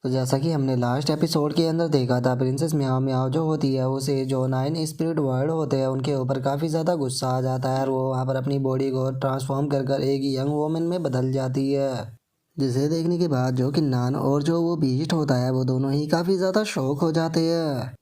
तो जैसा कि हमने लास्ट एपिसोड के अंदर देखा था, प्रिंसेस म्याओ म्याओ जो होती है उसे जो 9 स्पिरिट वर्ड होते हैं उनके ऊपर काफ़ी ज़्यादा गुस्सा आ जाता है और वो वहाँ पर अपनी बॉडी को ट्रांसफॉर्म कर कर एक यंग वोमेन में बदल जाती है। जिसे देखने के बाद जो किन्नान और जो वो बीस्ट होता है वो दोनों ही काफ़ी ज़्यादा शॉक हो जाते हैं।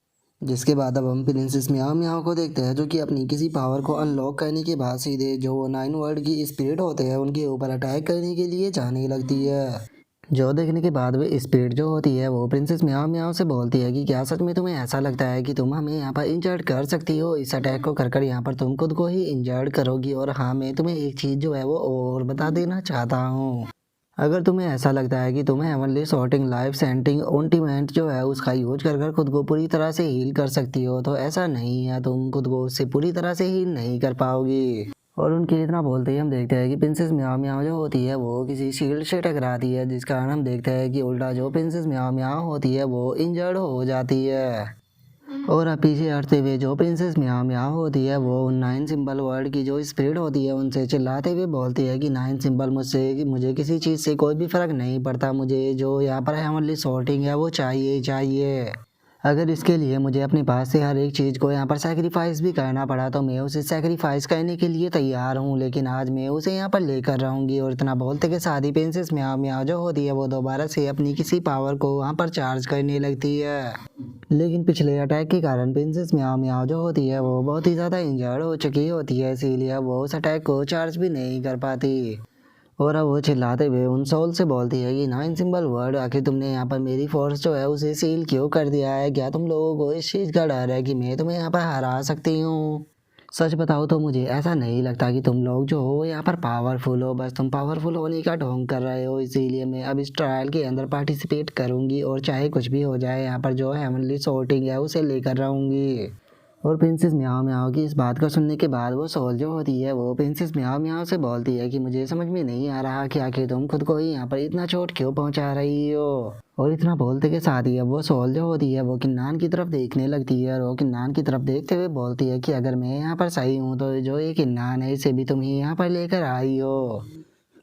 जिसके बाद अब हम प्रिंसेस म्याओ म्याओ को देखते हैं जो कि अपनी किसी पावर को अनलॉक करने के बाद सीधे जो वो 9 वर्ड की स्पिरिट होते हैं उनके ऊपर अटैक करने के लिए जाने लगती है। जो देखने के बाद वे स्पिरिट जो होती है वो प्रिंसेस म्याओ म्याओ से बोलती है कि क्या सच में तुम्हें ऐसा लगता है कि तुम हमें यहाँ पर इंजर्ड कर सकती हो। इस अटैक को कर यहाँ पर तुम खुद को ही इंजर्ड करोगी। और हाँ, मैं तुम्हें एक चीज़ जो है वो और बता देना चाहता हूँ। अगर तुम्हें ऐसा लगता है कि तुम्हें हेवनली सॉर्टिंग लाइफ सेंटिंग ऑन्टिमेंट जो है उसका यूज कर खुद को पूरी तरह से हील कर सकती हो, तो ऐसा नहीं है। तुम खुद को उससे पूरी तरह से हील नहीं कर पाओगी। और उनके इतना बोलते ही हम देखते हैं कि प्रिंसेस म्याओ म्याओ जो होती है वो किसी शील्ड से टकराती है, जिस कारण हम देखते हैं कि उल्टा जो प्रिंसेस म्याओ म्याओ होती है वो इंजर्ड हो जाती है। और अब पीछे हटते हुए जो प्रिंसेस म्याओ म्याओ होती है वो उन 9 सिंबल वर्ड की जो स्पिरिट होती है उनसे चिल्लाते हुए बोलती है कि 9 सिंबल मुझे किसी चीज़ से कोई भी फ़र्क नहीं पड़ता। मुझे जो यहाँ पर हेवनली सॉर्टिंग है वो चाहिए चाहिए। अगर इसके लिए मुझे अपने पास से हर एक चीज़ को यहाँ पर सेक्रीफाइस भी करना पड़ा तो मैं उसे सेक्रीफाइस करने के लिए तैयार हूँ, लेकिन आज मैं उसे यहाँ पर लेकर रहूँगी। और इतना बोलते के साथ ही प्रिंसेस म्याओ म्याओ जो होती है वो दोबारा से अपनी किसी पावर को वहाँ पर चार्ज करने लगती है। लेकिन पिछले अटैक के कारण प्रिंसेस म्याओ म्याओ जो होती है वो बहुत ही ज़्यादा इंजर्ड हो चुकी होती है, इसीलिए वो उस अटैक को चार्ज भी नहीं कर पाती। और अब वो चिल्लाते हुए उन सोल से बोलती है कि 9 सिंबल वर्ड, आखिर तुमने यहाँ पर मेरी फोर्स जो है उसे सील क्यों कर दिया है? क्या तुम लोगों को इस चीज़ का डर है कि मैं तुम्हें यहाँ पर हरा सकती हूँ? सच बताओ तो मुझे ऐसा नहीं लगता कि तुम लोग जो हो यहाँ पर पावरफुल हो। बस तुम पावरफुल होने का ढोंग कर रहे हो। इसीलिए मैं अब इस ट्रायल के अंदर पार्टिसिपेट करूँगी और चाहे कुछ भी हो जाए यहाँ पर जो हेवनली सॉर्टिंग है उसे लेकर रहूँगी। और प्रिंसेस म्याओ म्याओ की इस बात को सुनने के बाद वो सोल जो होती है वो प्रिंसेस म्याओ म्याओ से बोलती है कि मुझे समझ में नहीं आ रहा कि आखिर तुम खुद को ही यहाँ पर इतना चोट क्यों पहुंचा रही हो। और इतना बोलते के साथ ही अब वो सोल जो होती है वो किन्नान की तरफ देखने लगती है और वो किन्नान की तरफ देखते हुए बोलती है कि अगर मैं यहाँ पर सही हूँ तो जो ये किन्नान है इसे भी तुम ही यहाँ पर लेकर आई हो।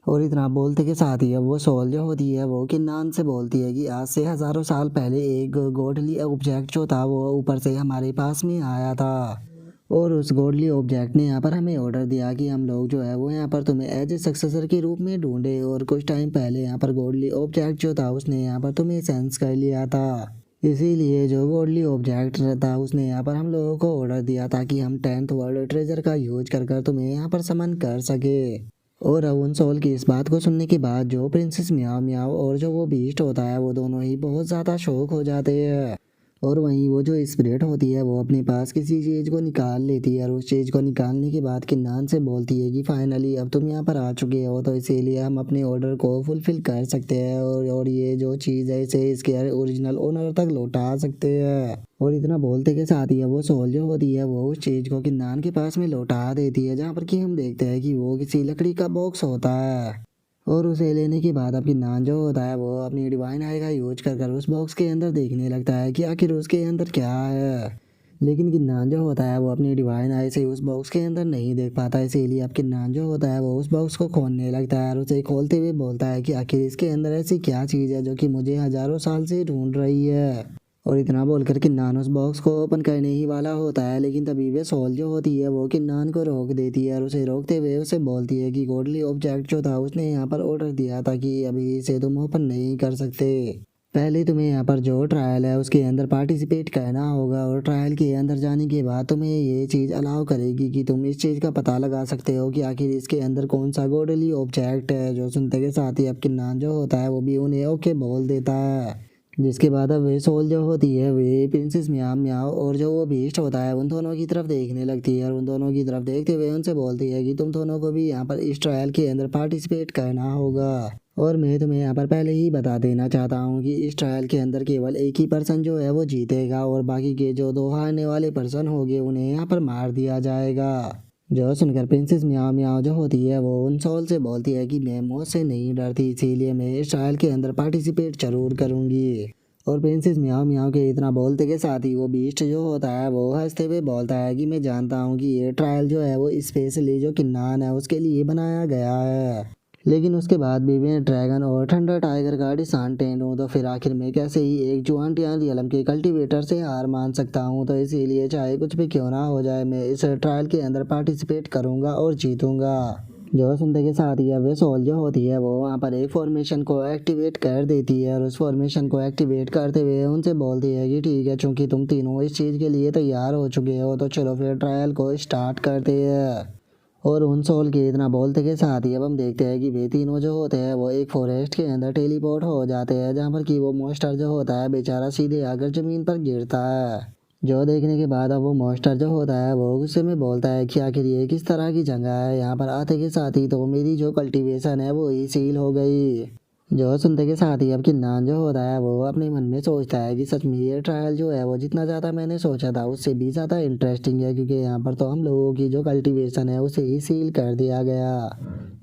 और इतना बोलते के साथ ही अब वो सोल जो होती है वो किन्नान से बोलती है कि आज से हज़ारों साल पहले एक गॉडली ऑब्जेक्ट जो था वो ऊपर से हमारे पास में आया था। और उस गॉडली ऑब्जेक्ट ने यहाँ पर हमें ऑर्डर दिया कि हम लोग जो है वो यहाँ पर तुम्हें एज ए सक्सेसर के रूप में ढूंढे। और कुछ टाइम पहले यहाँ पर गॉडली ऑब्जेक्ट जो था उसने यहाँ पर तुम्हें सेंस कर लिया था। इसीलिए जो गॉडली ऑब्जेक्ट था उसने यहाँ पर हम लोगों को ऑर्डर दिया था कि हम 10th वर्ल्ड ट्रेजर का यूज कर तुम्हें यहाँ पर समन कर सके। और अब सोल की इस बात को सुनने के बाद जो प्रिंसेस म्याओ म्याओ और जो वो बीस्ट होता है वो दोनों ही बहुत ज़्यादा शौक हो जाते हैं। और वहीं वो जो स्पिरिट होती है वो अपने पास किसी चीज़ को निकाल लेती है और उस चीज़ को निकालने के बाद किन्नान से बोलती है कि फाइनली अब तुम यहाँ पर आ चुके हो, तो इसीलिए हम अपने ऑर्डर को फुलफिल कर सकते हैं और ये जो चीज़ है इसे इसके ओरिजिनल ओनर तक लौटा सकते हैं। और इतना बोलते के साथ ही वो सोल जो होती है वो उस चीज़ को किन्नान के पास में लौटा देती है, जहाँ पर कि हम देखते हैं कि वो किसी लकड़ी का बॉक्स होता है। और उसे लेने के बाद अब किन्नान जो होता है वो अपनी डिवाइन आई का यूज कर उस बॉक्स के अंदर देखने लगता है कि आखिर उसके अंदर क्या है। लेकिन किन्नान जो होता है वो अपनी डिवाइन आई से उस बॉक्स के अंदर नहीं देख पाता, इसीलिए अब किन्नान जो होता है वो उस बॉक्स को खोलने लगता है और उसे खोलते हुए बोलता है कि आखिर इसके अंदर ऐसी क्या चीज़ है जो कि मुझे हज़ारों साल से ढूंढ रही है। और इतना बोलकर किन्नान उस बॉक्स को ओपन करने ही वाला होता है, लेकिन तभी वे सोल जो होती है वो किन्नान को रोक देती है और उसे रोकते हुए उसे बोलती है कि गॉडली ऑब्जेक्ट जो था उसने यहाँ पर ऑर्डर दिया था कि अभी इसे तुम ओपन नहीं कर सकते। पहले तुम्हें यहाँ पर जो ट्रायल है उसके अंदर पार्टिसिपेट करना होगा और ट्रायल के अंदर जाने के बाद तुम्हें ये चीज़ अलाउ करेगी कि तुम इस चीज़ का पता लगा सकते हो कि आखिर इसके अंदर कौन सा गॉडली ऑब्जेक्ट है। जो सुनते के साथ ही अब किन्नान जो होता है वो भी उन्हें ओके बोल देता है। जिसके बाद अब वे सोल जो होती है वे प्रिंसेस म्याओ म्याओ और जो वो बीस्ट होता है उन दोनों की तरफ देखने लगती है और उन दोनों की तरफ देखते हुए उनसे बोलती है कि तुम दोनों को भी यहाँ पर इस ट्रायल के अंदर पार्टिसिपेट करना होगा। और मैं तुम्हें यहाँ पर पहले ही बता देना चाहता हूँ कि इस ट्रायल के अंदर केवल एक ही पर्सन जो है वो जीतेगा और बाकी के जो दो हारने वाले पर्सन होंगे उन्हें यहाँ पर मार दिया जाएगा। जो सुनकर प्रिंसेस म्याओ म्याओ जो होती है वो उन सोल से बोलती है कि मैं मौत से नहीं डरती, इसीलिए मैं इस ट्रायल के अंदर पार्टिसिपेट जरूर करूँगी। और प्रिंसेस म्याओ म्याओ के इतना बोलते के साथ ही वो बीस्ट जो होता है वो हंसते हुए बोलता है कि मैं जानता हूँ कि ये ट्रायल जो है वो स्पेशली जो किन्नान है उसके लिए बनाया गया है। लेकिन उसके बाद भी मैं ड्रैगन और थंडर टाइगर का डिसअपॉइंटेड हूँ, तो फिर आखिर में कैसे ही एक जुआन रियलम के कल्टीवेटर से हार मान सकता हूँ। तो इसीलिए चाहे कुछ भी क्यों ना हो जाए, मैं इस ट्रायल के अंदर पार्टिसिपेट करूँगा और जीतूंगा। जो सुनते के साथ ही अब वे सोल जो होती है वो वहाँ पर एक फॉर्मेशन को एक्टिवेट कर देती है और उस फॉर्मेशन को एक्टिवेट करते हुए उनसे बोलती है कि ठीक है, चूंकि तुम तीनों इस चीज़ के लिए तैयार हो चुके हो, तो चलो फिर ट्रायल को स्टार्ट करते हैं। और उन सोल के इतना बोलते के साथ ही अब हम देखते हैं कि वे तीनों जो होते हैं वो एक फॉरेस्ट के अंदर टेलीपोर्ट हो जाते हैं, जहाँ पर कि वो मॉन्स्टर जो होता है बेचारा सीधे आकर ज़मीन पर गिरता है। जो देखने के बाद अब वो मॉन्स्टर जो होता है वो गुस्से में बोलता है कि आखिर ये किस तरह की जगह है, यहाँ पर आते के साथ ही तो मेरी जो कल्टीवेशन है वो ही सील हो गई। जो सुनते के साथ ही अब किन्नान जो होता है वो अपने मन में सोचता है कि सच में ये ट्रायल जो है वो जितना ज़्यादा मैंने सोचा था उससे भी ज़्यादा इंटरेस्टिंग है, क्योंकि यहाँ पर तो हम लोगों की जो कल्टीवेशन है उसे ही सील कर दिया गया।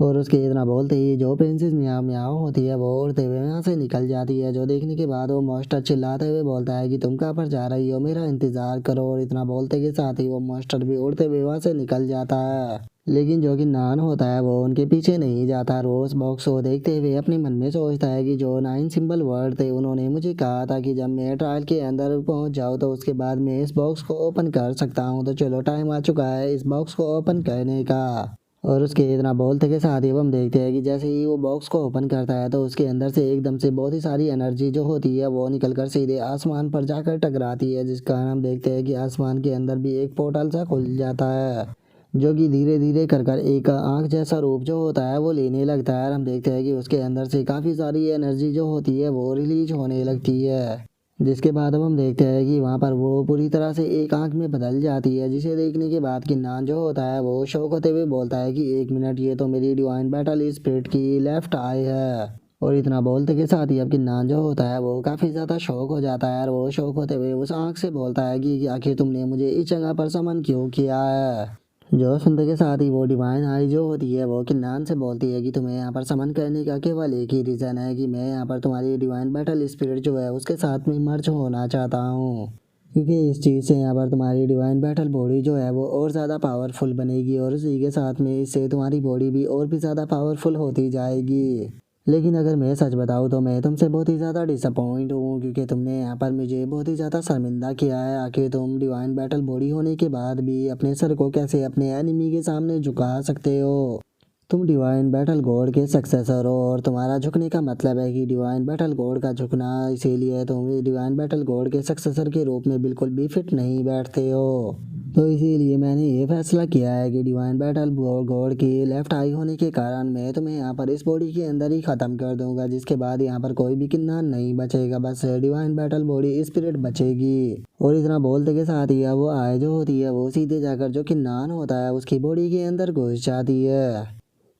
और उसके इतना बोलते ही जो प्रिंसेस म्याओ म्याओ होती है वो उड़ते हुए यहाँ से निकल जाती है। जो देखने के बाद वो मॉन्स्टर चिल्लाते हुए बोलता है कि तुम कहाँ पर जा रही हो, मेरा इंतज़ार करो। और इतना बोलते के साथ ही वो मॉन्स्टर भी उड़ते हुए वहाँ से निकल जाता है। लेकिन जो कि नान होता है वो उनके पीछे नहीं जाता। रोज बॉक्स को देखते हुए अपने मन में सोचता है कि जो 9 सिंबल वर्ड थे उन्होंने मुझे कहा था कि जब मैं ट्रायल के अंदर पहुंच जाऊं तो उसके बाद मैं इस बॉक्स को ओपन कर सकता हूं। तो चलो टाइम आ चुका है इस बॉक्स को ओपन करने का। और उसके इतना बोलते के साथ ही हम देखते हैं कि जैसे ही वो बॉक्स को ओपन करता है तो उसके अंदर से एकदम से बहुत ही सारी एनर्जी जो होती है वो निकलकर सीधे आसमान पर जाकर टकराती है, जिस कारण हम देखते हैं कि आसमान के अंदर भी एक पोर्टल सा खुल जाता है, जो कि धीरे धीरे कर कर एक आँख जैसा रूप जो होता है वो लेने लगता है। और हम देखते हैं कि उसके अंदर से काफ़ी सारी एनर्जी जो होती है वो रिलीज होने लगती है, जिसके बाद अब हम देखते हैं कि वहाँ पर वो पूरी तरह से एक आँख में बदल जाती है, जिसे देखने के बाद किन्नान जो होता है वो शौक होते हुए बोलता है कि एक मिनट, ये तो मेरी डिवाइन बैटल स्पिरिट की लेफ्ट आई है। और इतना बोलते के साथ ही अब किन्नान जो होता है वो काफ़ी ज़्यादा शौक हो जाता है और वो शौक होते हुए उस आँख से बोलता है कि आखिर तुमने मुझे इस जगह पर समन क्यों किया है। जो सुनते के साथ ही वो डिवाइन आई जो होती है वो किन्नान से बोलती है कि तुम्हें यहाँ पर समन करने का केवल एक ही रीज़न है कि मैं यहाँ पर तुम्हारी डिवाइन बैटल स्पिरिट जो है उसके साथ में मर्ज होना चाहता हूँ, क्योंकि इस चीज़ से यहाँ पर तुम्हारी डिवाइन बैटल बॉडी जो है वो और ज़्यादा पावरफुल बनेगी और उसी के साथ में इससे तुम्हारी बॉडी भी और भी ज़्यादा पावरफुल होती जाएगी। लेकिन अगर मैं सच बताऊँ तो मैं तुमसे बहुत ही ज़्यादा डिसअपॉइंट हूँ, क्योंकि तुमने यहाँ पर मुझे बहुत ही ज़्यादा शर्मिंदा किया है। आखिर तुम डिवाइन बैटल बॉडी होने के बाद भी अपने सर को कैसे अपने एनिमी के सामने झुका सकते हो। तुम डिवाइन बैटल गॉड के सक्सेसर हो और तुम्हारा झुकने का मतलब है कि डिवाइन बैटल गॉड का झुकना, इसीलिए तुम डिवाइन बैटल गॉड के सक्सेसर के रूप में बिल्कुल भी फिट नहीं बैठते हो। तो इसीलिए मैंने ये फैसला किया है कि डिवाइन बैटल गॉड की लेफ्ट आई होने के कारण मैं तुम्हें यहाँ पर इस बॉडी के अंदर ही ख़त्म कर दूंगा, जिसके बाद यहाँ पर कोई भी किन्नान नहीं बचेगा, बस डिवाइन बैटल बॉडी स्पिरिट बचेगी। और इतना बोलते के साथ ही अब वो आय जो होती है वो सीधे जाकर जो किन्नान होता है उसकी बॉडी के अंदर घुस जाती है,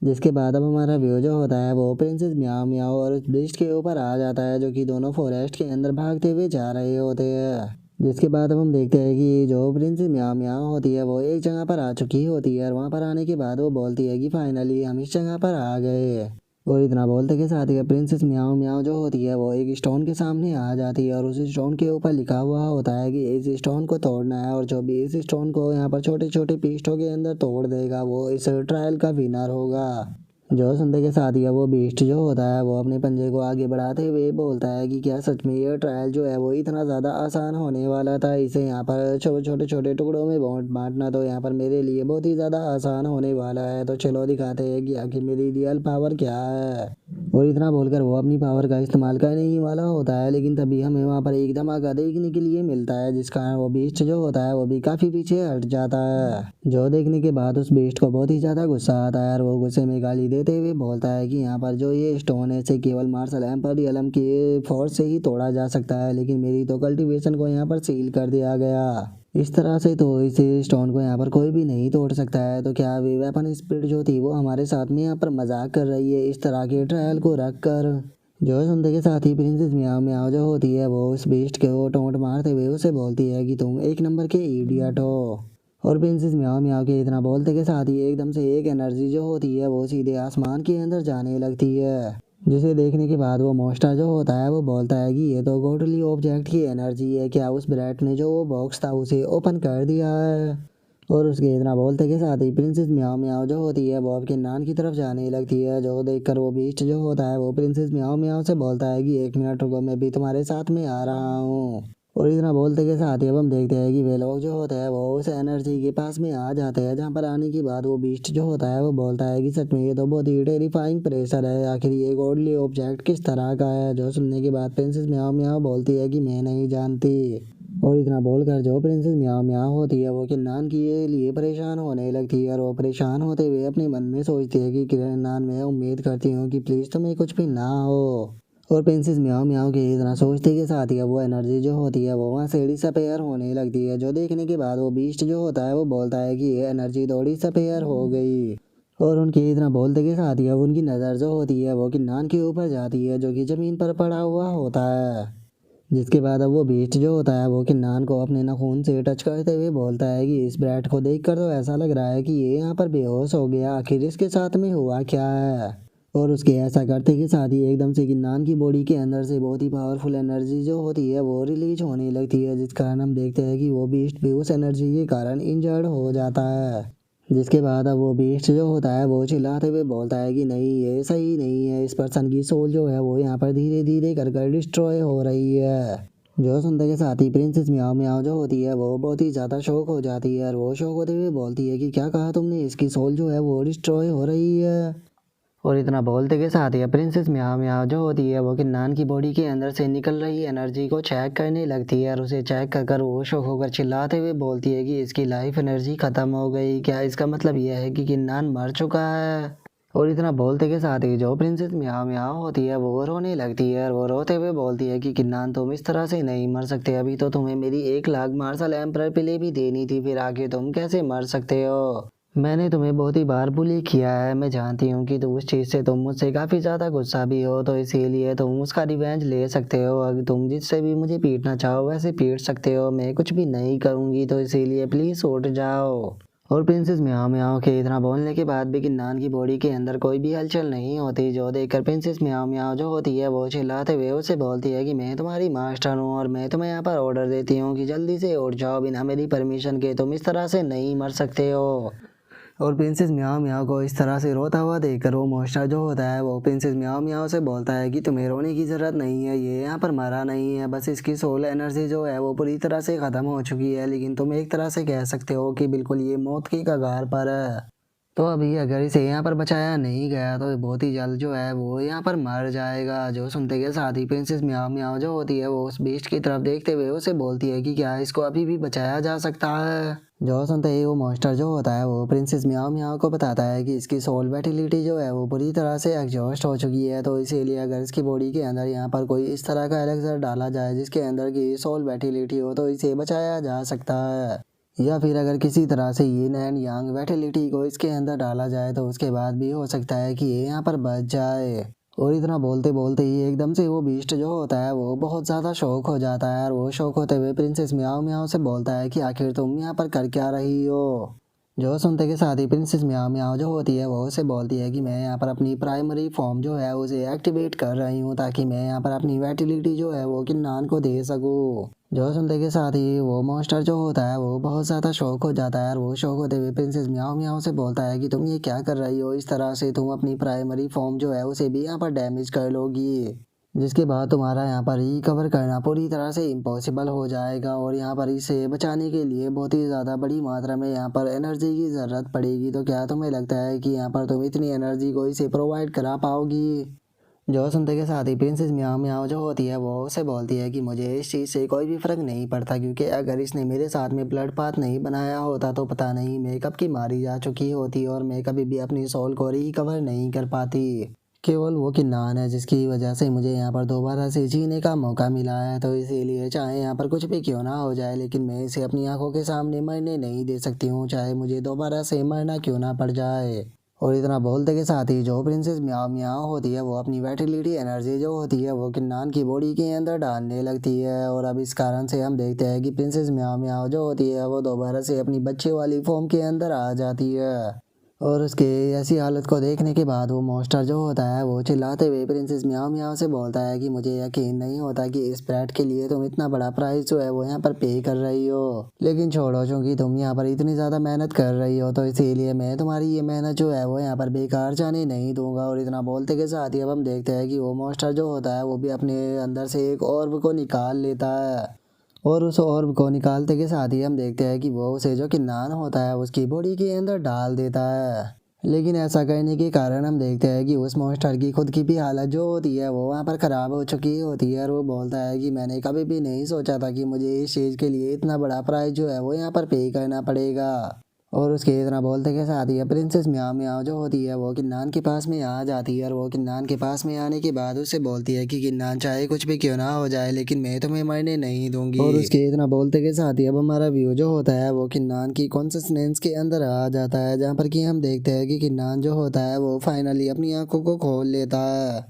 जिसके बाद अब हमारा व्यू जो होता है वो प्रिंसेस म्याओ म्याओ और उस ब्रिज के ऊपर आ जाता है, जो कि दोनों फॉरेस्ट के अंदर भागते हुए जा रहे होते हैं। जिसके बाद अब हम देखते हैं कि जो प्रिंसेस म्याओ म्याओ होती है वो एक जगह पर आ चुकी होती है और वहाँ पर आने के बाद वो बोलती है कि फाइनली हम इस जगह पर आ गए। और इतना बोलते के साथ ही प्रिंसेस म्याओ म्याओ जो होती है वो एक स्टोन के सामने आ जाती है और उस स्टोन के ऊपर लिखा हुआ होता है कि इस स्टोन को तोड़ना है और जो भी इस स्टोन को यहाँ पर छोटे छोटे पीसों के अंदर तोड़ देगा वो इस ट्रायल का विनर होगा। जो सुनते के साथ ही वो बीस्ट जो होता है वो अपने पंजे को आगे बढ़ाते हुए बोलता है कि क्या सच में ये ट्रायल जो है वो इतना ज़्यादा आसान होने वाला था। इसे यहाँ पर छोटे छोटे टुकड़ों में बांटना तो यहाँ पर मेरे लिए बहुत ही ज़्यादा आसान होने वाला है। तो चलो दिखाते हैं कि आखिर मेरी रियल पावर क्या है। और इतना बोलकर वो अपनी पावर का इस्तेमाल करने ही वाला होता है, लेकिन तभी हमें वहाँ पर एक धमाका देखने के लिए मिलता है, जिस कारण वो बीस्ट जो होता है वो भी काफ़ी पीछे हट जाता है। जो देखने के बाद उस बीस्ट को बहुत ही ज़्यादा गुस्सा आता है और वो गुस्से में गाली देते हुए बोलता है कि यहाँ पर जो ये स्टोन है इसे केवल मार्शल एम्परियलम के फोर्स से ही तोड़ा जा सकता है, लेकिन मेरी तो कल्टीवेशन को यहाँ पर सील कर दिया गया। इस तरह से तो इस स्टोन को यहाँ पर कोई भी नहीं तोड़ सकता है। तो क्या वे वेपन स्पिरिट जो थी वो हमारे साथ में यहाँ पर मजाक कर रही है इस तरह के ट्रायल को रख कर। जो सुनते के साथ ही प्रिंसेस म्याओ म्याओ जो होती है वो उस बीस्ट को टोंट मारते हुए उसे बोलती है कि तुम एक नंबर के इडियट हो। और प्रिंसेस म्याओ म्याओ के इतना बोलते के साथ ही एकदम से एक एनर्जी जो होती है वो सीधे आसमान के अंदर जाने लगती है, जिसे देखने के बाद वो मॉन्स्टर जो होता है वो बोलता है कि ये तो गॉडली ऑब्जेक्ट की एनर्जी है, क्या उस ब्रैट ने जो वो बॉक्स था उसे ओपन कर दिया है। और उसके इतना बोलते के साथ ही प्रिंसेस म्याओ म्याओ जो होती है वो अब किन्नान की तरफ जाने लगती है, जो देखकर वो बीस्ट जो होता है वो प्रिंसेस म्याओ म्याओ से बोलता है कि 1 मिनट रुको, मैं भी तुम्हारे साथ में आ रहा हूँ। और इतना बोलते के साथ ही अब हम देखते हैं कि वे लोग जो होते हैं वो उस एनर्जी के पास में आ जाते हैं, जहाँ पर आने के बाद वो बीस्ट जो होता है वो बोलता है कि सच में ये तो बहुत ही टेरिफाइंग प्रेशर है, आखिर ये गॉडली ऑब्जेक्ट किस तरह का है। जो सुनने के बाद प्रिंसेस म्याओ म्याओ बोलती है कि मैं नहीं जानती। और इतना बोलकर जो प्रिंसेस म्याओ म्याओ होती है वो किन्नान के लिए परेशान होने लगती है, और वो परेशान होते हुए अपने मन में सोचती है कि किन्नान, मैं उम्मीद करती हूँ कि प्लीज़ तुम्हें कुछ भी ना हो। और प्रिंसेस म्याओ म्याओ के इतना सोचते के साथ ही वो एनर्जी जो होती है वो वहाँ से डिसअपेयर होने लगती है, जो देखने के बाद वो बीस्ट जो होता है वो बोलता है कि ये एनर्जी तो डिसअपेयर हो गई। और उनके इतना बोलते के साथ ही अब उनकी नज़र जो होती है वो किन्नान के ऊपर जाती है, जो कि ज़मीन पर पड़ा हुआ होता है। जिसके बाद अब वो बीस्ट जो होता है वो किन्नान को अपने नाखून से टच करते हुए बोलता है कि इस ब्रैट को देखकर तो ऐसा लग रहा है कि ये यहाँ पर बेहोश हो गया, आखिर इसके साथ में हुआ क्या है। और उसके ऐसा करते के साथ ही एकदम से किन्नान की बॉडी के अंदर से बहुत ही पावरफुल एनर्जी जो होती है वो रिलीज होने लगती है, जिस कारण हम देखते हैं कि वो बीस्ट भी उस एनर्जी के कारण इंजर्ड हो जाता है। जिसके बाद अब वो बीस्ट जो होता है वो चिल्लाते हुए बोलता है कि नहीं, ये सही नहीं है, इस पर्सन की सोल जो है वो यहाँ पर धीरे धीरे कर कर डिस्ट्रॉय हो रही है। जो सुनते के साथ ही प्रिंसेस म्याओ म्याओ जो होती है वो बहुत ही ज़्यादा शौक हो जाती है, और वो शौक होते हुए बोलती है कि क्या कहा तुमने, इसकी सोल जो है वो डिस्ट्रॉय हो रही है। और इतना बोलते के साथ ही प्रिंसेस म्याओ म्याओ जो होती है वो किन्नान की बॉडी के अंदर से निकल रही एनर्जी को चेक करने लगती है, और उसे चेक कर कर वो शौक होकर चिल्लाते हुए बोलती है कि इसकी लाइफ एनर्जी ख़त्म हो गई, क्या इसका मतलब यह है कि किन्नान मर चुका है। और इतना बोलते के साथ ही जो प्रिंसेस म्याओ म्याओ होती है वो रोने लगती है, और वो रोते हुए बोलती है कि किन्नान तुम इस तरह से नहीं मर सकते, अभी तो तुम्हें मेरी 1 लाख मार्शल एम्परर पिले भी देनी थी, फिर आगे तुम कैसे मर सकते हो। मैंने तुम्हें बहुत ही बार बुली किया है, मैं जानती हूँ कि उस चीज़ से तुम मुझसे काफ़ी ज़्यादा गुस्सा भी हो, तो इसीलिए तुम उसका रिवेंज ले सकते हो, अगर तुम जिससे भी मुझे पीटना चाहो वैसे पीट सकते हो, मैं कुछ भी नहीं करूँगी, तो इसीलिए प्लीज़ उठ जाओ। और प्रिंसेस म्याओ म्याओ के इतना बोलने के बाद भी किन्नान की बॉडी के अंदर कोई भी हलचल नहीं होती, जो देखकर प्रिंसेस म्याओ म्याओ जो होती है वो चिल्लाते हुए उसे बोलती है कि मैं तुम्हारी मास्टर हूँ, और मैं तुम्हें यहाँ पर ऑर्डर देती हूँ कि जल्दी से उठ जाओ, बिना मेरी परमिशन के तुम इस तरह से नहीं मर सकते हो। और प्रिंसेस म्याओ म्याओ को इस तरह से रोता हुआ देखकर वो मॉन्स्टर जो होता है वो प्रिंसेस म्याओ म्याओ से बोलता है कि तुम्हें रोने की ज़रूरत नहीं है, ये यहाँ पर मरा नहीं है, बस इसकी सोल एनर्जी जो है वो पूरी तरह से ख़त्म हो चुकी है, लेकिन तुम एक तरह से कह सकते हो कि बिल्कुल ये मौत की कगार पर है। तो अभी अगर इसे यहाँ पर बचाया नहीं गया तो बहुत ही जल्द जो है वो यहाँ पर मर जाएगा। जो सुनते के साथ ही प्रिंसेस म्याओ म्याओ जो होती है वो उस बीस्ट की तरफ देखते हुए उसे बोलती है कि क्या इसको अभी भी बचाया जा सकता है। जो सुनते ही वो मॉन्स्टर जो होता है वो प्रिंसेस म्याओ म्याओ को बताता है कि इसकी सोल वेटिलिटी जो है वो पूरी तरह से एग्जॉस्ट हो चुकी है, तो इसीलिए अगर इसकी बॉडी के अंदर यहाँ पर कोई इस तरह का एलेक्सर डाला जाए जिसके अंदर की सोल वेटिलिटी हो तो इसे बचाया जा सकता है। या फिर अगर किसी तरह से यिन एंड यांग वेटिलिटी को इसके अंदर डाला जाए तो उसके बाद भी हो सकता है कि ये यहाँ पर बच जाए। और इतना बोलते बोलते ही एकदम से वो बीस्ट जो होता है वो बहुत ज़्यादा शौक हो जाता है, और वो शौक होते हुए प्रिंसेस म्याओ म्याओ से बोलता है कि आखिर तुम यहाँ पर कर क्या रही हो। जो सुनते के साथ ही प्रिंसेस म्याओ म्याओ जो होती है वो उसे बोलती है कि मैं यहाँ पर अपनी प्राइमरी फॉर्म जो है उसे एक्टिवेट कर रही हूँ, ताकि मैं यहाँ पर अपनी वेटिलिटी जो है वो किन्नान को दे सकूँ। जो सुनते के साथ ही वो मॉन्स्टर जो होता है वो बहुत ज़्यादा शौक हो जाता है, और वो शौक होते हुए प्रिंसेस म्याओ म्याओ से बोलता है कि तुम ये क्या कर रही हो, इस तरह से तुम अपनी प्राइमरी फॉर्म जो है उसे भी यहाँ पर डैमेज कर लोगी, जिसके बाद तुम्हारा यहाँ पर रिकवर करना पूरी तरह से इम्पॉसिबल हो जाएगा, और यहाँ पर इसे बचाने के लिए बहुत ही ज़्यादा बड़ी मात्रा में यहाँ पर एनर्जी की ज़रूरत पड़ेगी। तो क्या तुम्हें लगता है कि यहाँ पर तुम इतनी एनर्जी को इसे प्रोवाइड करा पाओगी। जो सुनते के साथ ही प्रिंसेस म्याओ म्याओ जो होती है वो उसे बोलती है कि मुझे इस चीज़ से कोई भी फ़र्क नहीं पड़ता, क्योंकि अगर इसने मेरे साथ में ब्लड पाथ नहीं बनाया होता तो पता नहीं मैं कब की मारी जा चुकी होती, और मैं कभी भी अपनी सोल को रिकवर नहीं कर पाती। केवल वो किन्नान है जिसकी वजह से मुझे यहाँ पर दोबारा से जीने का मौका मिला है, तो इसीलिए चाहे यहाँ पर कुछ भी क्यों ना हो जाए, लेकिन मैं इसे अपनी आंखों के सामने मरने नहीं दे सकती हूँ, चाहे मुझे दोबारा से मरना क्यों ना पड़ जाए। और इतना बोलते के साथ ही जो प्रिंसेस म्याओ म्याओ होती है वो अपनी वेटिलिटी एनर्जी जो होती है वो किन्नान की बॉडी के अंदर डालने लगती है, और अब इस कारण से हम देखते हैं कि प्रिंसेस म्याओ म्याओ जो होती है वो दोबारा से अपनी बच्चे वाली फॉर्म के अंदर आ जाती है। और उसके ऐसी हालत को देखने के बाद वो मॉन्स्टर जो होता है वो चिल्लाते हुए प्रिंसेस म्याओ म्याओ से बोलता है कि मुझे यकीन नहीं होता कि इस ब्रेड के लिए तुम इतना बड़ा प्राइस जो है वो यहाँ पर पे कर रही हो। लेकिन छोड़ो, चूंकि तुम यहाँ पर इतनी ज़्यादा मेहनत कर रही हो तो इसीलिए मैं तुम्हारी ये मेहनत जो है वो यहाँ पर बेकार जाने नहीं दूंगा। और इतना बोलते के साथ ही अब हम देखते हैं कि वो मॉन्स्टर जो होता है वो भी अपने अंदर से एक ऑर्ब को निकाल लेता है। और उस ऑर्ब को निकालते के साथ ही हम देखते हैं कि वो उसे जो किन्नान होता है उसकी बॉडी के अंदर डाल देता है। लेकिन ऐसा करने के कारण हम देखते हैं कि उस मॉन्स्टर की खुद की भी हालत जो होती है वो वहाँ पर ख़राब हो चुकी होती है। और वो बोलता है कि मैंने कभी भी नहीं सोचा था कि मुझे इस चीज़ के लिए इतना बड़ा प्राइस जो है वो यहाँ पर पे करना पड़ेगा। और उसके इतना बोलते के साथ ही प्रिंसेस म्याओ म्याओ जो होती है वो किन्नान के पास में आ जाती है। और वो किन्नान के पास में आने के बाद उससे बोलती है कि किन्नान चाहे कुछ भी क्यों ना हो जाए लेकिन मैं तुम्हें मरने नहीं दूंगी। और उसके इतना बोलते के साथ ही अब हमारा व्यू जो होता है वो किन्नान की कॉन्सिस्टेंस के अंदर आ जाता है, जहाँ पर कि हम देखते हैं कि किन्नान जो होता है वो फाइनली अपनी आंखों को खोल लेता है।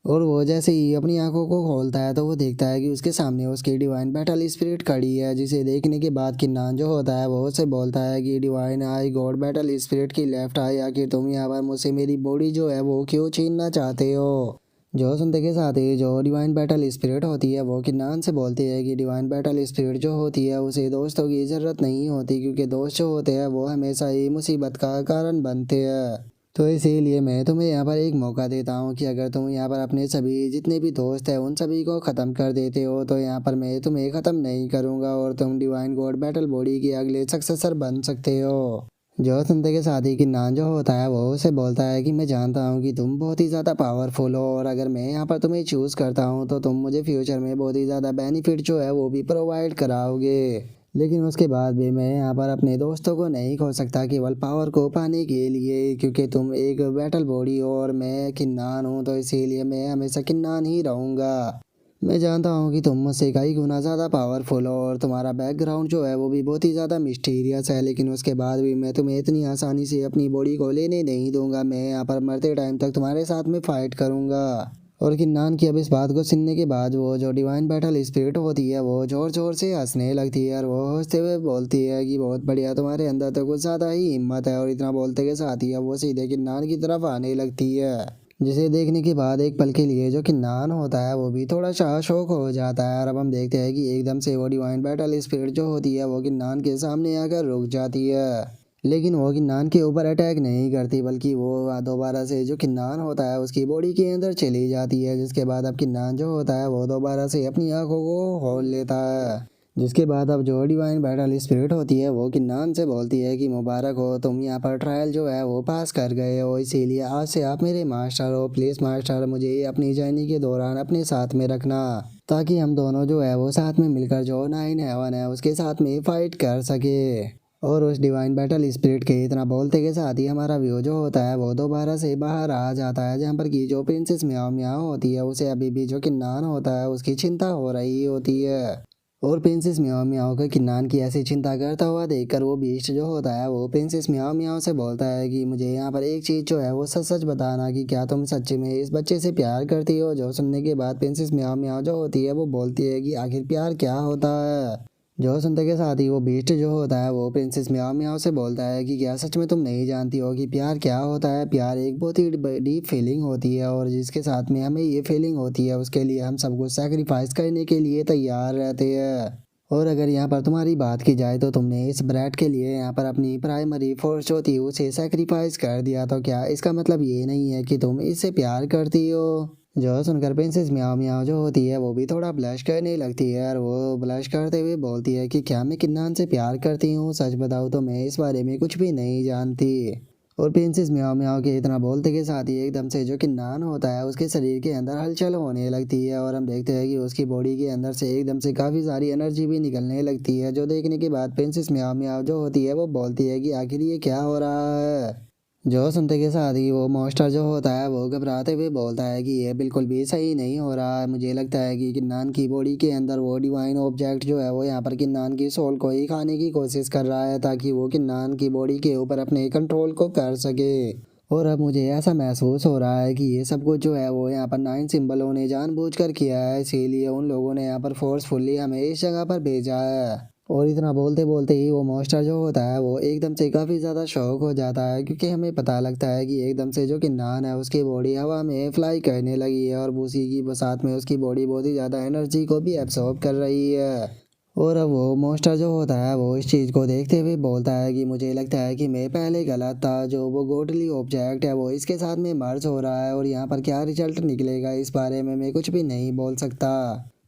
और वो जैसे ही अपनी आंखों को खोलता है तो वो देखता है कि उसके सामने उसकी डिवाइन बैटल स्पिरिट खड़ी है, जिसे देखने के बाद किन्नान जो होता है वो उसे बोलता है कि divine I God battle spirit की लेफ्ट आई, आखिर तुम यहाँ पर मुझसे मेरी बॉडी जो है वो क्यों छीनना चाहते हो। जो सुनते के साथ ही जो डिवाइन बैटल स्पिरिट होती है वो किन्नान से बोलती है कि डिवाइन बैटल स्पिरिट जो होती है उसे दोस्तों की ज़रूरत नहीं होती, क्योंकि दोस्त जो होते हैं वो हमेशा ही मुसीबत का कारण बनते हैं। तो इसीलिए मैं तुम्हें यहाँ पर एक मौका देता हूँ कि अगर तुम यहाँ पर अपने सभी जितने भी दोस्त हैं उन सभी को ख़त्म कर देते हो तो यहाँ पर मैं तुम्हें ख़त्म नहीं करूँगा और तुम डिवाइन गॉड बैटल बॉडी के अगले सक्सेसर बन सकते हो। जो सुनते के साथ ही किन्नान जो होता है वो उसे बोलता है कि मैं जानता हूँ कि तुम बहुत ही ज़्यादा पावरफुल हो और अगर मैं यहाँ पर तुम्हें चूज़ करता हूँ तो तुम मुझे फ्यूचर में बहुत ही ज़्यादा बेनिफिट जो है वो भी प्रोवाइड कराओगे। लेकिन उसके बाद भी मैं यहाँ पर अपने दोस्तों को नहीं खो सकता केवल पावर को पाने के लिए, क्योंकि तुम एक बैटल बॉडी हो और मैं किन्नान हूँ, तो इसीलिए मैं हमेशा किन्नान ही रहूँगा। मैं जानता हूँ कि तुम मुझसे कई गुना ज़्यादा पावरफुल हो और तुम्हारा बैकग्राउंड जो है वो भी बहुत ही ज़्यादा मिस्टीरियस है, लेकिन उसके बाद भी मैं तुम्हें इतनी आसानी से अपनी बॉडी को लेने नहीं दूंगा। मैं यहाँ पर मरते टाइम तक तुम्हारे साथ में फाइट करूँगा। और किन्नान की अब इस बात को सुनने के बाद वो जो डिवाइन बैटल स्पिरिट होती है वो जोर जोर से हंसने लगती है और वो हंसते हुए बोलती है कि बहुत बढ़िया, तुम्हारे अंदर तो कुछ ज़्यादा ही हिम्मत है। और इतना बोलते के साथ ही अब वो सीधे किन्नान की तरफ आने लगती है, जिसे देखने के बाद एक पल के लिए जो किन्नान होता है वो भी थोड़ा सा शौक हो जाता है। और अब हम देखते हैं कि एकदम से वो डिवाइन बैटल स्पिरिट जो होती है वो किन्नान के सामने आकर रुक जाती है। लेकिन वो किन्नान के ऊपर अटैक नहीं करती, बल्कि वो दोबारा से जो किन्नान होता है उसकी बॉडी के अंदर चली जाती है। जिसके बाद अब किन्नान जो होता है वो दोबारा से अपनी आंखों को खोल लेता है। जिसके बाद अब जो डिवाइन बैटल स्पिरिट होती है वो किन्नान से बोलती है कि मुबारक हो, तुम यहाँ पर ट्रायल जो है वो पास कर गए हो, इसीलिए आज से आप मेरे मास्टर हो। प्लीज़ मास्टर, मुझे अपनी जर्नी के दौरान अपने साथ में रखना, ताकि हम दोनों जो है वो साथ में मिलकर जो 9 हेवन है उसके साथ में फाइट कर सके। और उस डिवाइन बैटल स्पिरिट के इतना बोलते के साथ ही हमारा व्यू जो होता है वो दोबारा से बाहर आ जाता है, जहाँ पर की जो प्रिंसेस म्याओ म्याओ होती है उसे अभी भी जो किन्नान होता है उसकी चिंता हो रही होती है। और प्रिंसेस म्याओ म्याओ को किन्नान की ऐसी चिंता करता हुआ देखकर वो बीस्ट जो होता है वो प्रिंसेस म्याओ म्याओ से बोलता है कि मुझे यहाँ पर एक चीज़ जो है वो सच सच बताना कि क्या तुम सच्ची में इस बच्चे से प्यार करती हो। जो सुनने के बाद प्रिंसेस म्याओ म्याओ जो होती है वो बोलती है कि आखिर प्यार क्या होता है। जो सुनते के साथ ही वो बीस्ट जो होता है वो प्रिंसेस म्याओ म्याओ से बोलता है कि क्या सच में तुम नहीं जानती हो कि प्यार क्या होता है। प्यार एक बहुत ही डीप फीलिंग होती है और जिसके साथ में हमें ये फीलिंग होती है उसके लिए हम सब कुछ सेक्रीफाइस करने के लिए तैयार रहते हैं। और अगर यहाँ पर तुम्हारी बात की जाए तो तुमने इस ब्रैड के लिए यहाँ पर अपनी प्राइमरी फोर्स जो थी उसे सेक्रीफाइस कर दिया, तो क्या इसका मतलब ये नहीं है कि तुम इससे प्यार करती हो। जो सुनकर प्रिंसेस म्याओ म्याओ जो होती है वो भी थोड़ा ब्लश करने लगती है और वो ब्लश करते हुए बोलती है कि क्या मैं किन्नान से प्यार करती हूँ। सच बताऊँ तो मैं इस बारे में कुछ भी नहीं जानती। और प्रिंसेस म्याओ म्याओ के इतना बोलते के साथ ही एकदम से जो किन्नान होता है उसके शरीर के अंदर हलचल होने लगती है और हम देखते हैं कि उसकी बॉडी के अंदर से एकदम से काफ़ी सारी एनर्जी भी निकलने लगती है। जो देखने के बाद प्रिंसेस म्याओ म्याओ जो होती है वो बोलती है कि आखिर ये क्या हो रहा है। जो सुनते के साथ ही वो मॉन्स्टर जो होता है वो घबराते हुए बोलता है कि ये बिल्कुल भी सही नहीं हो रहा है। मुझे लगता है कि किन्नान की बॉडी के अंदर वो डिवाइन ऑब्जेक्ट जो है वो यहाँ पर किन्नान की सोल को ही खाने की कोशिश कर रहा है, ताकि वो किन्नान की बॉडी के ऊपर अपने कंट्रोल को कर सके। और अब मुझे ऐसा महसूस हो रहा है कि ये सब कुछ जो है वो यहाँ पर 9 सिंबलों ने जानबूझकर किया है, इसीलिए उन लोगों ने यहाँ पर फोर्सफुली हमें इस जगह पर भेजा है। और इतना बोलते बोलते ही वो मॉन्स्टर जो होता है वो एकदम से काफ़ी ज़्यादा शॉक हो जाता है, क्योंकि हमें पता लगता है कि एकदम से जो किन्नान है उसकी बॉडी हवा में फ्लाई करने लगी है और उसी की साथ में उसकी बॉडी बहुत ही ज़्यादा एनर्जी को भी एब्सॉर्ब कर रही है। और अब वो मॉन्स्टर जो होता है वो इस चीज़ को देखते हुए बोलता है कि मुझे लगता है कि मैं पहले गलत था, जो वो गोडली ऑब्जेक्ट है वो इसके साथ में मर्ज हो रहा है और यहाँ पर क्या रिजल्ट निकलेगा इस बारे में मैं कुछ भी नहीं बोल सकता।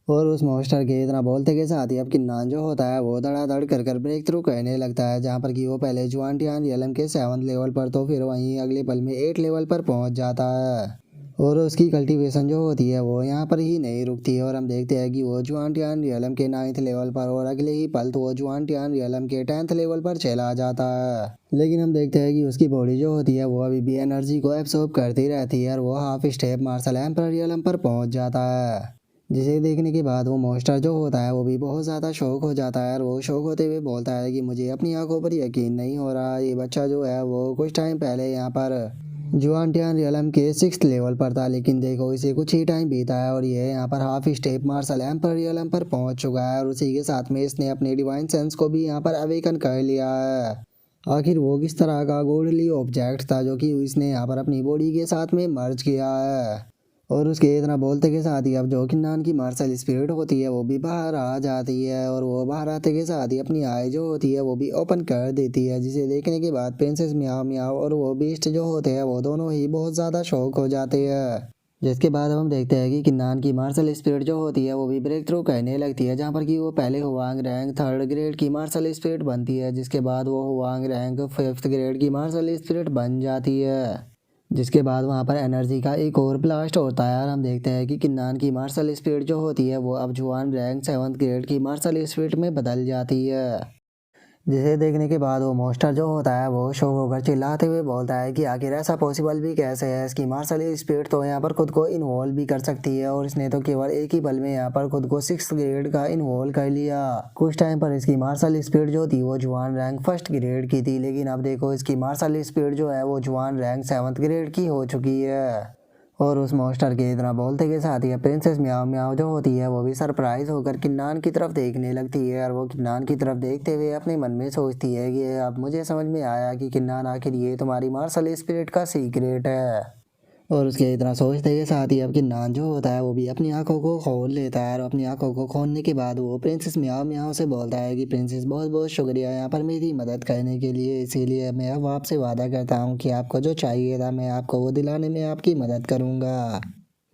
और उस मॉन्स्टर के इतना बोलते के साथ ही अब किन्नान जो होता है वो धड़ाधड़ कर ब्रेक थ्रू करने लगता है, जहाँ पर कि वो पहले जुआनटियान रियलम के 7 लेवल पर तो फिर वहीं अगले पल में 8 लेवल पर पहुंच जाता है। और उसकी कल्टीवेशन जो होती है वो यहाँ पर ही नहीं रुकती है और हम देखते हैं कि वो जुआनटियान रियलम के 9th लेवल पर और अगले ही पल तो वो जुआनटियान रियलम के 10th लेवल पर चला जाता है। लेकिन हम देखते हैं कि उसकी बॉडी जो होती है वो अभी भी एनर्जी को एब्सॉर्ब करती रहती है और वो half step martial emperor realm पर पहुंच जाता है, जिसे देखने के बाद वो मॉन्स्टर जो होता है वो भी बहुत ज़्यादा शौक हो जाता है और वो शौक होते हुए बोलता है कि मुझे अपनी आंखों पर यकीन नहीं हो रहा, ये बच्चा जो है वो कुछ टाइम पहले यहाँ पर जुआनटियान रियलम के 6th लेवल पर था, लेकिन देखो इसे कुछ ही टाइम बीता है और ये यहाँ पर half step martial emperor realm पर पहुँच चुका है और उसी के साथ में इसने अपने डिवाइन सेंस को भी यहाँ पर अवेकन कर लिया है। आखिर वो किस तरह का गोल्डली ऑब्जेक्ट था जो कि इसने यहाँ पर अपनी बॉडी के साथ में मर्ज किया है। और उसके इतना बोलते के साथ ही अब जो किन्नान की मार्शल स्पिरिट होती है वो भी बाहर आ जाती है और वो बाहर आते के साथ ही अपनी आई जो होती है वो भी ओपन कर देती है, जिसे देखने के बाद प्रिंसेस म्याओ म्याओ और वो बीस्ट जो होते हैं वो दोनों ही बहुत ज़्यादा शौक हो जाते हैं। जिसके बाद हम देखते हैं कि किन्नान की मार्शल स्पिरिट जो होती है वो भी ब्रेक थ्रू करने लगती है, जहाँ पर कि वो पहले हुआंग रैंक 3rd ग्रेड की मार्शल स्पिरिट बनती है, जिसके बाद वो हुआंग रैंक 5th ग्रेड की मार्शल स्पिरिट बन जाती है। जिसके बाद वहाँ पर एनर्जी का एक और ब्लास्ट होता है और हम देखते हैं कि किन्नान की मार्शल स्पिरिट जो होती है वो अब जुआन रैंक 7th ग्रेड की मार्शल स्पिरिट में बदल जाती है। जिसे देखने के बाद वो मॉन्स्टर जो होता है वो शौक होकर चिल्लाते हुए बोलता है कि आखिर ऐसा पॉसिबल भी कैसे है, इसकी मार्शल स्पिरिट तो यहाँ पर खुद को इन्वॉल्व भी कर सकती है और इसने तो केवल एक ही पल में यहाँ पर खुद को 6th ग्रेड का इन्वॉल्व कर लिया। कुछ टाइम पर इसकी मार्शल स्पिरिट जो थी वो जुआन रैंक 1st ग्रेड की थी, लेकिन अब देखो इसकी मार्शल स्पिरिट जो है वो जुआन रैंक 7th ग्रेड की हो चुकी है। और उस मॉन्स्टर के इतना बोलते के साथ ही प्रिंसेस म्याओ म्याओ जो होती है वो भी सरप्राइज होकर किन्नान की तरफ देखने लगती है और वो किन्नान की तरफ देखते हुए अपने मन में सोचती है कि अब मुझे समझ में आया कि किन्नान आखिर ये तुम्हारी मार्शल स्पिरिट का सीक्रेट है। और उसके इतना सोचते के साथ ही अब किन्नान जो होता है वो भी अपनी आंखों को खोल लेता है और अपनी आंखों को खोलने के बाद वो प्रिंसेस म्याओ म्याओ से बोलता है कि प्रिंसेस बहुत बहुत शुक्रिया यहाँ पर मेरी मदद करने के लिए, इसीलिए मैं अब आपसे वादा करता हूँ कि आपको जो चाहिए था मैं आपको वो दिलाने में आपकी मदद करूँगा।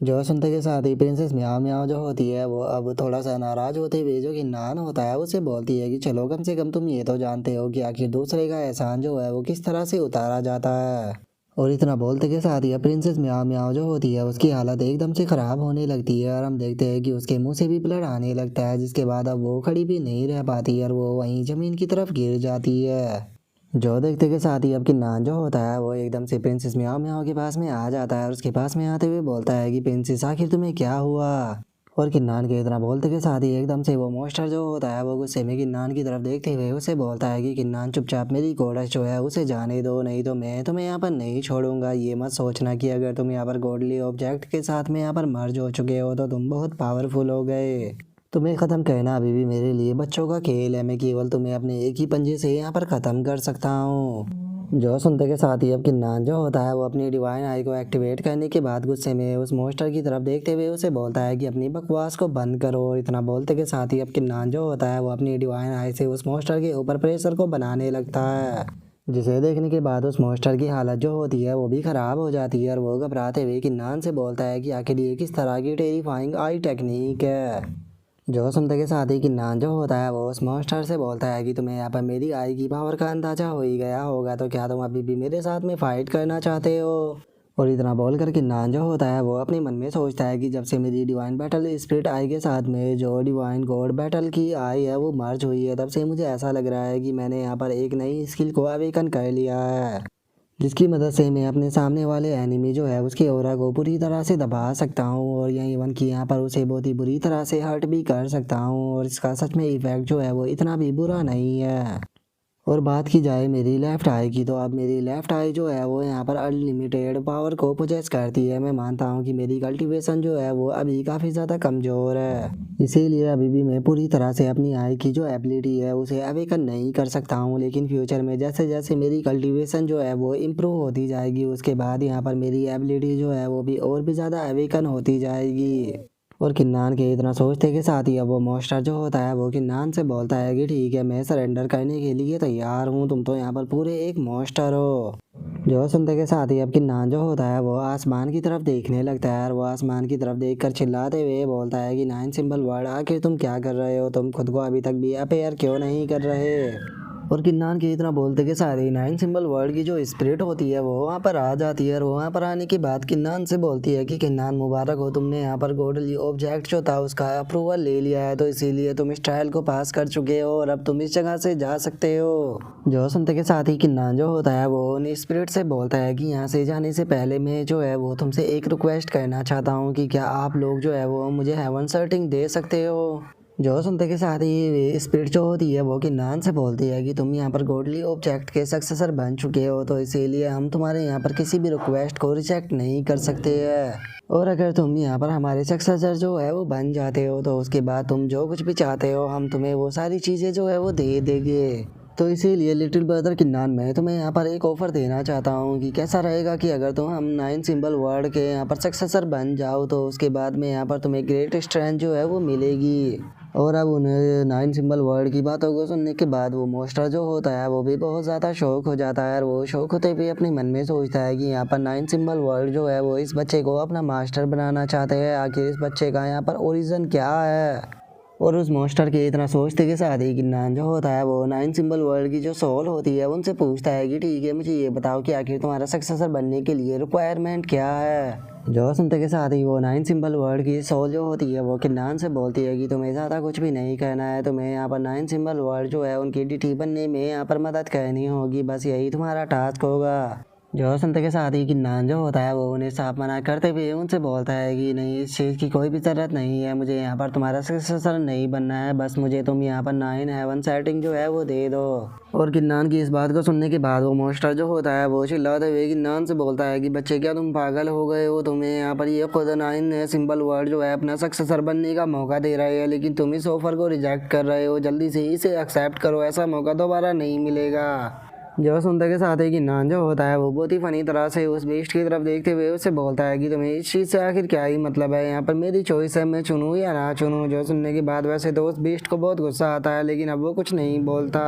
जो सुनते के साथ ही प्रिंसेस म्याओ म्याओ जो होती है वो अब थोड़ा सा नाराज होते हुए जो किन्नान होता है उसे बोलती है कि चलो कम से कम तुम ये तो जानते हो कि आखिर दूसरे का एहसान जो है वो किस तरह से उतारा जाता है। और इतना बोलते के साथ ही प्रिंसेस म्याओ म्याओ जो होती है उसकी हालत एकदम से ख़राब होने लगती है और हम देखते हैं कि उसके मुंह से भी ब्लड आने लगता है, जिसके बाद अब वो खड़ी भी नहीं रह पाती और वो वहीं ज़मीन की तरफ गिर जाती है। जो देखते के साथ ही अब किन्नान जो होता है वो एकदम से प्रिंसेस म्याओ म्याओ के पास में आ जाता है और उसके पास में आते हुए बोलता है कि प्रिंसेस आखिर तुम्हें क्या हुआ। और किन्नान के इतना बोलते के साथ ही एकदम से वो मॉन्स्टर जो होता है वो गुस्से में किन्नान की तरफ देखते हुए उसे बोलता है कि किन्नान चुपचाप मेरी गोडस जो है उसे जाने दो, नहीं तो मैं तुम्हें यहाँ पर नहीं छोड़ूंगा। ये मत सोचना कि अगर तुम यहाँ पर गॉडली ऑब्जेक्ट के साथ में यहाँ पर मर्ज हो चुके हो तो तुम बहुत पावरफुल हो गए। तुम्हें ख़त्म करना अभी भी मेरे लिए बच्चों का खेल है, मैं केवल तुम्हें अपने एक ही पंजे से यहाँ पर ख़त्म कर सकता हूँ। जो सुनते के साथ ही अब किन्नान जो होता है वो अपनी डिवाइन आई को एक्टिवेट करने के बाद गुस्से में उस मॉन्स्टर की तरफ देखते हुए उसे बोलता है कि अपनी बकवास को बंद करो। और इतना बोलते के साथ ही अब किन्नान जो होता है वो अपनी डिवाइन आई से उस मॉन्स्टर के ऊपर प्रेशर को बनाने लगता है, जिसे देखने के बाद उस मॉन्स्टर की हालत जो होती है वो भी ख़राब हो जाती है और वो घबराते हुए किन्नान से बोलता है कि आखिर ये किस तरह की टेरिफाइंग आई टेक्निक है। जो सुनते के साथ ही किन्नान जो होता है वो उस मॉन्स्टर से बोलता है कि तुम्हें यहाँ पर मेरी आई की पावर का अंदाजा हो ही गया होगा, तो क्या तुम अभी भी मेरे साथ में फाइट करना चाहते हो। और इतना बोलकर किन्नान जो होता है वो अपने मन में सोचता है कि जब से मेरी डिवाइन बैटल स्पिरिट आई के साथ में जो डिवाइन गॉड बैटल की आई है वो मर्ज हुई है, तब से मुझे ऐसा लग रहा है कि मैंने यहाँ पर एक नई स्किल को अवेकन कर लिया है, जिसकी मदद से मैं अपने सामने वाले एनिमी जो है उसके ऑरा को पूरी तरह से दबा सकता हूँ और यहीं इवन कि यहाँ पर उसे बहुत ही बुरी तरह से हर्ट भी कर सकता हूँ और इसका सच में इफेक्ट जो है वो इतना भी बुरा नहीं है। और बात की जाए मेरी लेफ्ट आई की, तो अब मेरी लेफ्ट आई जो है वो यहाँ पर अनलिमिटेड पावर को पोजेस करती है। मैं मानता हूँ कि मेरी कल्टीवेशन जो है वो अभी काफ़ी ज़्यादा कमज़ोर है, इसीलिए अभी भी मैं पूरी तरह से अपनी आई की जो एबिलिटी है उसे अवेकन नहीं कर सकता हूँ। लेकिन फ्यूचर में जैसे जैसे मेरी कल्टीवेशन जो है वो इम्प्रूव होती जाएगी, उसके बाद यहाँ पर मेरी एबिलिटी जो है वो भी और भी ज़्यादा अवेकन होती जाएगी। और किन्नान के इतना सोचते के साथ ही अब वो मॉन्स्टर जो होता है वो किन्नान से बोलता है कि ठीक है, मैं सरेंडर करने के लिए तैयार हूँ, तुम तो यहाँ पर पूरे एक मॉन्स्टर हो। जो सुनते के साथ ही अब किन्नान जो होता है वो आसमान की तरफ देखने लगता है, और वो आसमान की तरफ देखकर चिल्लाते हुए बोलता है कि नाइन सिंबल वर्ड, आखिर तुम क्या कर रहे हो, तुम खुद को अभी तक भी अपेयर क्यों नहीं कर रहे। और किन्नान के इतना बोलते के साथ ही नाइन सिंबल वर्ड की जो स्पिरिट होती है वो वहाँ पर आ जाती है, और वहाँ पर आने के बाद किन्नान से बोलती है कि किन्नान मुबारक हो, तुमने यहाँ पर गोल्डली ऑब्जेक्ट जो था उसका अप्रूवल ले लिया है, तो इसीलिए तुम इस ट्रायल को पास कर चुके हो और अब तुम इस जगह से जा सकते हो। जो सुनते के साथ ही किन्नान जो होता है वो उन स्पिरिट से बोलता है कि यहाँ से जाने से पहले मैं जो है वो तुमसे एक रिक्वेस्ट करना चाहता हूँ कि क्या आप लोग जो है वो मुझे हेवन सर्टिंग दे सकते हो। जो सुनते के साथ ही स्पिरिट जो होती है वो किन्नान से बोलती है कि तुम यहाँ पर गॉडली ऑब्जेक्ट के सक्सेसर बन चुके हो, तो इसीलिए हम तुम्हारे यहाँ पर किसी भी रिक्वेस्ट को रिजेक्ट नहीं कर सकते हैं, और अगर तुम यहाँ पर हमारे सक्सेसर जो है वो बन जाते हो तो उसके बाद तुम जो कुछ भी चाहते हो हम तुम्हें वो सारी चीज़ें जो है वो दे देंगे। तो इसीलिए लिटिल ब्रदर किन्नान, मैं तुम्हें यहाँ पर एक ऑफ़र देना चाहता हूँ कि कैसा रहेगा कि अगर तुम हम नाइन सिंबल वर्ड के यहाँ पर सक्सेसर बन जाओ तो उसके बाद में यहाँ पर तुम्हें ग्रेट स्ट्रेंथ जो है वो मिलेगी। और अब उन्हें नाइन सिंबल वर्ड की बातों को सुनने के बाद वो मॉन्स्टर जो होता है वो भी बहुत ज़्यादा शौक हो जाता है, और वो शौक होते हुए अपने मन में सोचता है कि यहाँ पर नाइन सिंबल वर्ड जो है वो इस बच्चे को अपना मास्टर बनाना चाहते हैं, आखिर इस बच्चे का यहाँ पर ओरिजिन क्या है। और उस मॉन्स्टर के इतना सोचते के साथ ही किन्नान जो होता है वो नाइन सिंबल वर्ल्ड की जो सोल होती है उनसे पूछता है कि ठीक है, मुझे ये बताओ कि आखिर तुम्हारा सक्सेसर बनने के लिए रिक्वायरमेंट क्या है। जो सुनते के साथ ही वो नाइन सिंबल वर्ड की सोल जो होती है वो किन्नान से बोलती है कि तुम्हें ज़्यादा कुछ भी नहीं कहना है, तुम्हें यहाँ पर नाइन सिंबल वर्ड जो है उनकी डीटी बनने में यहाँ पर मदद करनी होगी, बस यही तुम्हारा टास्क होगा। जो सुनते के साथ ही किन्नान जो होता है वो उन्हें साफ मना करते हुए उनसे बोलता है कि नहीं, इस चीज़ की कोई भी ज़रूरत नहीं है, मुझे यहाँ पर तुम्हारा सक्सेसर नहीं बनना है, बस मुझे तुम यहाँ पर नाइन हेवन सेटिंग जो है वो दे दो। और किन्नान की इस बात को सुनने के बाद वो मॉन्स्टर जो होता है वो चिल्लाते हुए किन्नान से बोलता है कि बच्चे क्या तुम पागल हो गए हो, तुम्हें यहाँ पर ये खुद नाइन सिंबल वर्ड जो है अपना सक्सेसर बनने का मौका दे रहे हैं, लेकिन तुम इस ऑफर को रिजेक्ट कर रहे हो, जल्दी से इसे एक्सेप्ट करो, ऐसा मौका दोबारा नहीं मिलेगा। जो सुनते के साथ ही किन्नान जो होता है वो बहुत ही फनी तरह से उस बीस्ट की तरफ देखते हुए उससे बोलता है कि तुम्हें इस चीज़ से आखिर क्या ही मतलब है, यहाँ पर मेरी चॉइस है, मैं चुनूँ या ना चुनूँ। जो सुनने के बाद वैसे तो उस बीस्ट को बहुत गुस्सा आता है, लेकिन अब वो कुछ नहीं बोलता।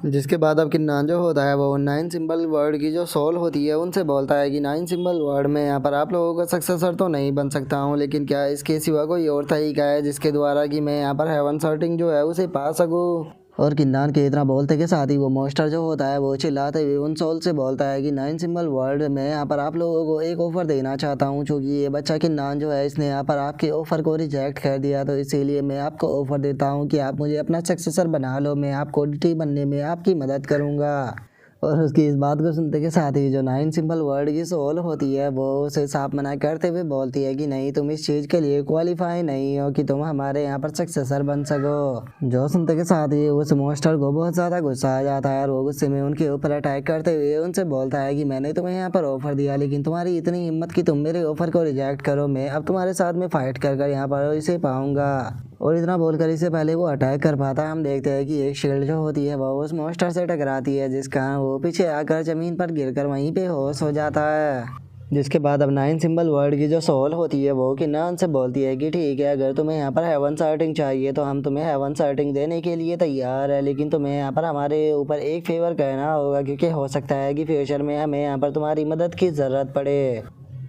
जिसके बाद अब किन्नान जो होता है वो नाइन सिंबल वर्ड की जो सोल होती है उनसे बोलता है कि नाइन सिंबल वर्ड में यहाँ पर आप लोगों का सक्सेसर तो नहीं बन सकता हूँ, लेकिन क्या इसके सिवा कोई और तरीका है जिसके द्वारा कि मैं यहाँ पर हेवन सर्टिंग जो है उसे पा सकूँ। और किन्नान के इतना बोलते के साथ ही वो मॉन्स्टर जो होता है वो चिल्लाते हुए उन सोल से बोलता है कि नाइन सिंबल वर्ल्ड में यहाँ पर आप लोगों को एक ऑफ़र देना चाहता हूँ, क्योंकि ये बच्चा किन्नान जो है इसने यहाँ पर आपके ऑफ़र को रिजेक्ट कर दिया, तो इसीलिए मैं आपको ऑफ़र देता हूँ कि आप मुझे अपना सक्सेसर बना लो, मैं आपको डीटी बनने में आपकी मदद करूँगा। और उसकी इस बात को सुनते के साथ ही जो नाइन सिंबल वर्ड की सोल होती है वो उसे साफ मना करते हुए बोलती है कि नहीं, तुम इस चीज़ के लिए क्वालिफाई नहीं हो कि तुम हमारे यहाँ पर सक्सेसर बन सको। जो सुनते के साथ ही उस मॉन्स्टर को बहुत ज़्यादा गुस्सा आ जाता है, और वो गुस्से में उनके ऊपर अटैक करते हुए उनसे बोलता है कि मैंने तुम्हें यहाँ पर ऑफ़र दिया, लेकिन तुम्हारी इतनी हिम्मत कि तुम मेरे ऑफ़र को रिजेक्ट करो, मैं अब तुम्हारे साथ में फ़ाइट कर यहाँ पर इसे पाऊँगा। और इतना बोलकर इससे पहले वो अटैक कर पाता है, हम देखते हैं कि एक शील्ड जो होती है वो उस मॉन्स्टर से टकराती है, जिसका वो पीछे आकर ज़मीन पर गिरकर वहीं पे होश हो जाता है। जिसके बाद अब नाइन सिंबल वर्ड की जो सोल होती है वो किन्नान से बोलती है कि ठीक है, अगर तुम्हें यहाँ पर हेवन सर्टिंग चाहिए तो हम तुम्हें हेवन सर्टिंग देने के लिए तैयार है, लेकिन तुम्हें यहाँ पर हमारे ऊपर एक फेवर करना होगा, क्योंकि हो सकता है कि फ्यूचर में हमें यहाँ पर तुम्हारी मदद की ज़रूरत पड़े।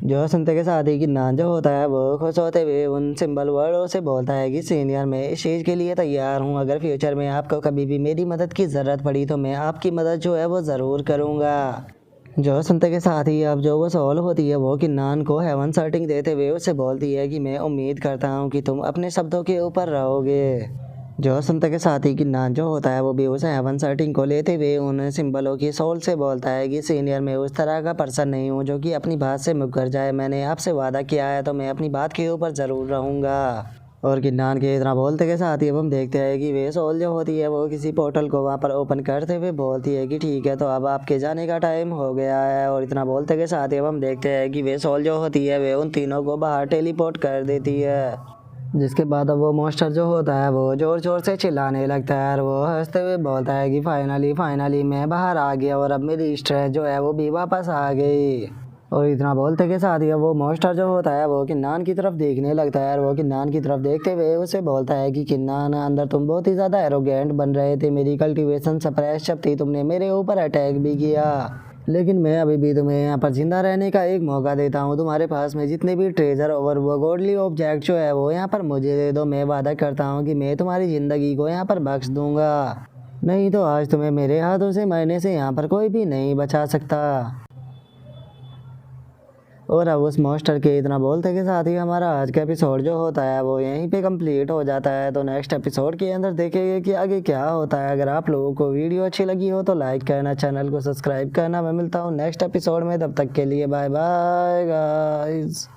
जो सुनते के साथ ही किन्नान जो होता है वो खुश होते हुए उन सिंबल वर्डों से बोलता है कि सीनियर, मैं इस चीज़ के लिए तैयार हूँ, अगर फ्यूचर में आपको कभी भी मेरी मदद की ज़रूरत पड़ी तो मैं आपकी मदद जो है वो ज़रूर करूँगा। जो सुनते के साथ ही अब जो वो सोल होती है वो किन्नान को हेवन सर्टिंग देते हुए उससे बोलती है कि मैं उम्मीद करता हूँ कि तुम अपने शब्दों के ऊपर रहोगे। जो सुनते के साथ ही किन्नान जो होता है वो भी उसे हेवन सर्टिंग को लेते हुए उन सिंबलों की सोल से बोलता है कि सीनियर, मैं उस तरह का पर्सन नहीं हूँ जो कि अपनी बात से मुकर जाए, मैंने आपसे वादा किया है तो मैं अपनी बात के ऊपर ज़रूर रहूँगा। और किन्नान के इतना बोलते के साथ ही अब हम देखते हैं कि वे सोल जो होती है वो किसी पोर्टल को वहाँ पर ओपन करते हुए बोलती है कि ठीक है तो अब आपके जाने का टाइम हो गया है। और इतना बोलते के साथ ही अब हम देखते हैं कि वे सोल जो होती है वे उन तीनों को बाहर टेलीपोर्ट कर देती है। जिसके बाद अब वो मॉन्स्टर जो होता है वो ज़ोर ज़ोर से चिल्लाने लगता है और वो हंसते हुए बोलता है कि फाइनली मैं बाहर आ गया और अब मेरी स्ट्रेस जो है वो भी वापस आ गई। और इतना बोलते के साथ ही अब वो मॉन्स्टर जो होता है वो किन्नान की तरफ देखने लगता है और वो किन्नान की तरफ देखते हुए उसे बोलता है कि किन्नान, अंदर तुम बहुत ही ज़्यादा एरोगेंट बन रहे थे, मेरी कल्टीवेशन सप्रेस जब थी तुमने मेरे ऊपर अटैक भी किया, लेकिन मैं अभी भी तुम्हें यहाँ पर जिंदा रहने का एक मौका देता हूँ। तुम्हारे पास में जितने भी ट्रेजर और वो गॉडली ऑब्जेक्ट जो है वो यहाँ पर मुझे दे दो। मैं वादा करता हूँ कि मैं तुम्हारी ज़िंदगी को यहाँ पर बख्श दूंगा, नहीं तो आज तुम्हें मेरे हाथों से मरने से यहाँ पर कोई भी नहीं बचा सकता। और अब उस मॉन्स्टर के इतना बोलते के साथ ही हमारा आज का एपिसोड जो होता है वो यहीं पे कंप्लीट हो जाता है। तो नेक्स्ट एपिसोड के अंदर देखेंगे कि आगे क्या होता है। अगर आप लोगों को वीडियो अच्छी लगी हो तो लाइक करना, चैनल को सब्सक्राइब करना। मैं मिलता हूँ नेक्स्ट एपिसोड में, तब तक के लिए बाय बाय गाइस।